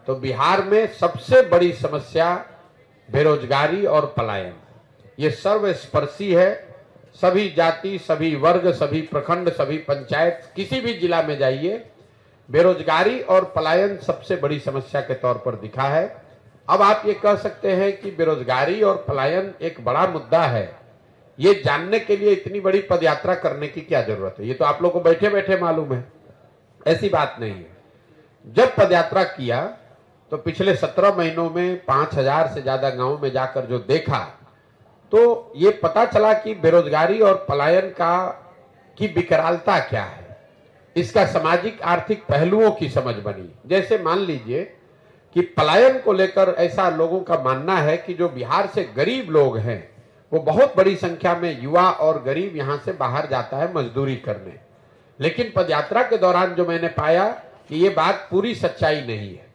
तो बिहार में सबसे बड़ी समस्या बेरोजगारी और पलायन, ये सर्वस्पर्शी है। सभी जाति, सभी वर्ग, सभी प्रखंड, सभी पंचायत, किसी भी जिला में जाइए, बेरोजगारी और पलायन सबसे बड़ी समस्या के तौर पर दिखा है। अब आप ये कह सकते हैं कि बेरोजगारी और पलायन एक बड़ा मुद्दा है, ये जानने के लिए इतनी बड़ी पदयात्रा करने की क्या जरूरत है? ये तो आप लोग को बैठे बैठे मालूम है। ऐसी बात नहीं है। जब पदयात्रा किया तो पिछले 17 महीनों में 5000 से ज्यादा गांवों में जाकर जो देखा, तो ये पता चला कि बेरोजगारी और पलायन की विकरालता क्या है, इसका सामाजिक आर्थिक पहलुओं की समझ बनी। जैसे मान लीजिए कि पलायन को लेकर ऐसा लोगों का मानना है कि जो बिहार से गरीब लोग हैं, वो बहुत बड़ी संख्या में युवा और गरीब यहां से बाहर जाता है मजदूरी करने। लेकिन पदयात्रा के दौरान जो मैंने पाया कि ये बात पूरी सच्चाई नहीं है।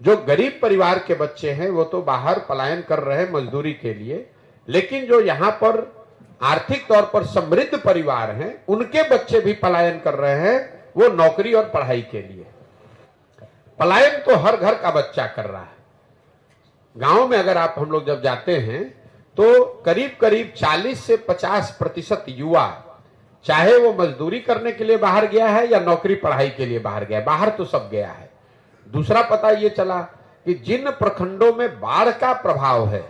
जो गरीब परिवार के बच्चे हैं वो तो बाहर पलायन कर रहे हैं मजदूरी के लिए, लेकिन जो यहाँ पर आर्थिक तौर पर समृद्ध परिवार हैं, उनके बच्चे भी पलायन कर रहे हैं, वो नौकरी और पढ़ाई के लिए। पलायन तो हर घर का बच्चा कर रहा है। गांव में अगर आप हम लोग जब जाते हैं तो करीब करीब 40 से 50% युवा, चाहे वो मजदूरी करने के लिए बाहर गया है या नौकरी पढ़ाई के लिए बाहर गया है, बाहर तो सब गया है। दूसरा पता ये चला कि जिन प्रखंडों में बाढ़ का प्रभाव है,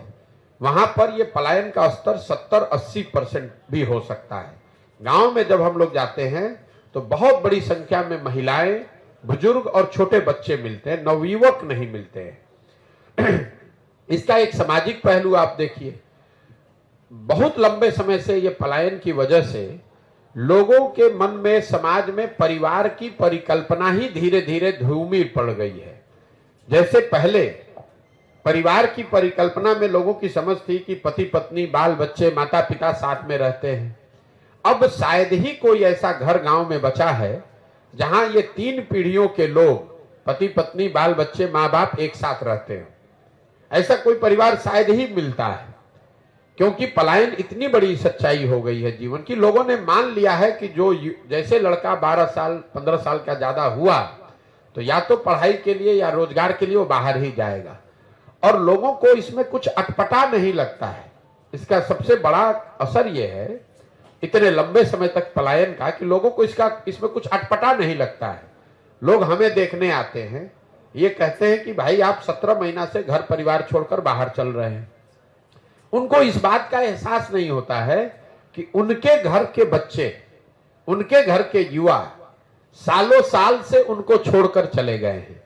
वहां पर ये पलायन का स्तर 70-80% भी हो सकता है। गांव में जब हम लोग जाते हैं तो बहुत बड़ी संख्या में महिलाएं, बुजुर्ग और छोटे बच्चे मिलते हैं, नवयुवक नहीं मिलते हैं। इसका एक सामाजिक पहलू आप देखिए। बहुत लंबे समय से ये पलायन की वजह से लोगों के मन में, समाज में परिवार की परिकल्पना ही धीरे धीरे धूमिल पड़ गई है। जैसे पहले परिवार की परिकल्पना में लोगों की समझ थी कि पति पत्नी, बाल बच्चे, माता पिता साथ में रहते हैं। अब शायद ही कोई ऐसा घर गांव में बचा है जहां ये 3 पीढ़ियों के लोग, पति पत्नी, बाल बच्चे, माँ बाप एक साथ रहते हैं। ऐसा कोई परिवार शायद ही मिलता है, क्योंकि पलायन इतनी बड़ी सच्चाई हो गई है जीवन की। लोगों ने मान लिया है कि जो जैसे लड़का 12 साल 15 साल का ज्यादा हुआ तो या तो पढ़ाई के लिए या रोजगार के लिए वो बाहर ही जाएगा, और लोगों को इसमें कुछ अटपटा नहीं लगता है। इसका सबसे बड़ा असर यह है इतने लंबे समय तक पलायन का, कि लोगों को इसमें कुछ अटपटा नहीं लगता है। लोग हमें देखने आते हैं, ये कहते हैं कि भाई आप 17 महीना से घर परिवार छोड़कर बाहर चल रहे हैं। उनको इस बात का एहसास नहीं होता है कि उनके घर के बच्चे, उनके घर के युवा सालों साल से उनको छोड़कर चले गए हैं,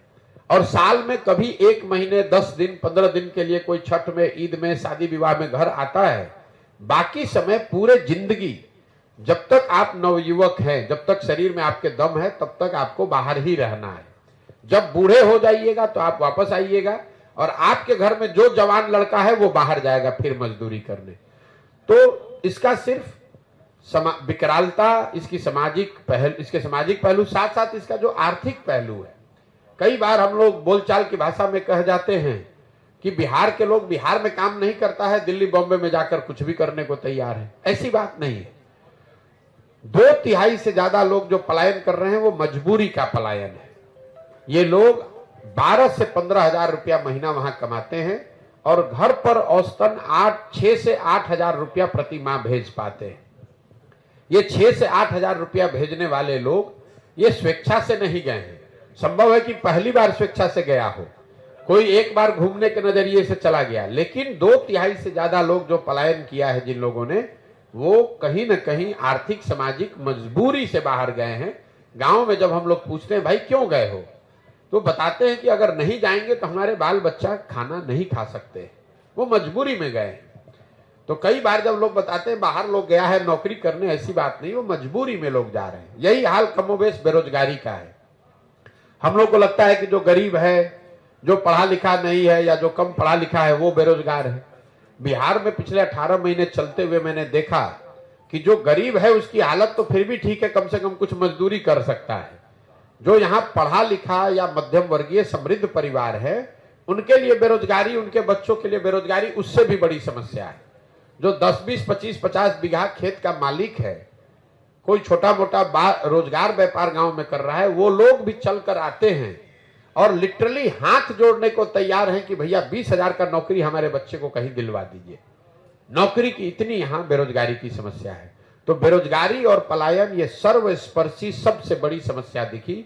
और साल में कभी 1 महीने 10 दिन 15 दिन के लिए कोई छठ में, ईद में, शादी विवाह में घर आता है। बाकी समय पूरे जिंदगी, जब तक आप नवयुवक हैं, जब तक शरीर में आपके दम है, तब तक आपको बाहर ही रहना है। जब बूढ़े हो जाइएगा तो आप वापस आइएगा, और आपके घर में जो जवान लड़का है वो बाहर जाएगा फिर मजदूरी करने। तो इसका सिर्फ विकरालता, इसके सामाजिक पहलू, साथ साथ इसका जो आर्थिक पहलू है। कई बार हम लोग बोलचाल की भाषा में कह जाते हैं कि बिहार के लोग बिहार में काम नहीं करता है, दिल्ली बॉम्बे में जाकर कुछ भी करने को तैयार है। ऐसी बात नहीं है। 2/3 से ज्यादा लोग जो पलायन कर रहे हैं वो मजबूरी का पलायन है। ये लोग 12 से 15 हजार रुपया महीना वहां कमाते हैं, और घर पर औसतन 6 से 8 हजार रुपया प्रति माह भेज पाते हैं। ये 6 से 8 हजार रुपया भेजने वाले लोग ये स्वेच्छा से नहीं गए हैं। संभव है कि पहली बार स्वेच्छा से गया हो, कोई एक बार घूमने के नजरिए से चला गया, लेकिन 2/3 से ज्यादा लोग जो पलायन किया है जिन लोगों ने, वो कहीं ना कहीं आर्थिक सामाजिक मजबूरी से बाहर गए हैं। गांव में जब हम लोग पूछते हैं भाई क्यों गए हो, तो बताते हैं कि अगर नहीं जाएंगे तो हमारे बाल बच्चा खाना नहीं खा सकते, वो मजबूरी में गए। तो कई बार जब लोग बताते हैं बाहर लोग गया है नौकरी करने, ऐसी बात नहीं, वो मजबूरी में लोग जा रहे हैं। यही हाल कमोबेश बेरोजगारी का है। हम लोग को लगता है कि जो गरीब है, जो पढ़ा लिखा नहीं है या जो कम पढ़ा लिखा है, वो बेरोजगार है। बिहार में पिछले 18 महीने चलते हुए मैंने देखा कि जो गरीब है उसकी हालत तो फिर भी ठीक है, कम से कम कुछ मजदूरी कर सकता है। जो यहाँ पढ़ा लिखा या मध्यम वर्गीय समृद्ध परिवार है, उनके लिए बेरोजगारी, उनके बच्चों के लिए बेरोजगारी उससे भी बड़ी समस्या है। जो 10, 20, 25, 50 बीघा खेत का मालिक है, कोई छोटा मोटा रोजगार व्यापार गांव में कर रहा है, वो लोग भी चल कर आते हैं और लिटरली हाथ जोड़ने को तैयार हैं कि भैया 20,000 का नौकरी हमारे बच्चे को कहीं दिलवा दीजिए। नौकरी की इतनी यहां बेरोजगारी की समस्या है। तो बेरोजगारी और पलायन ये सर्वस्पर्शी सबसे बड़ी समस्या दिखी।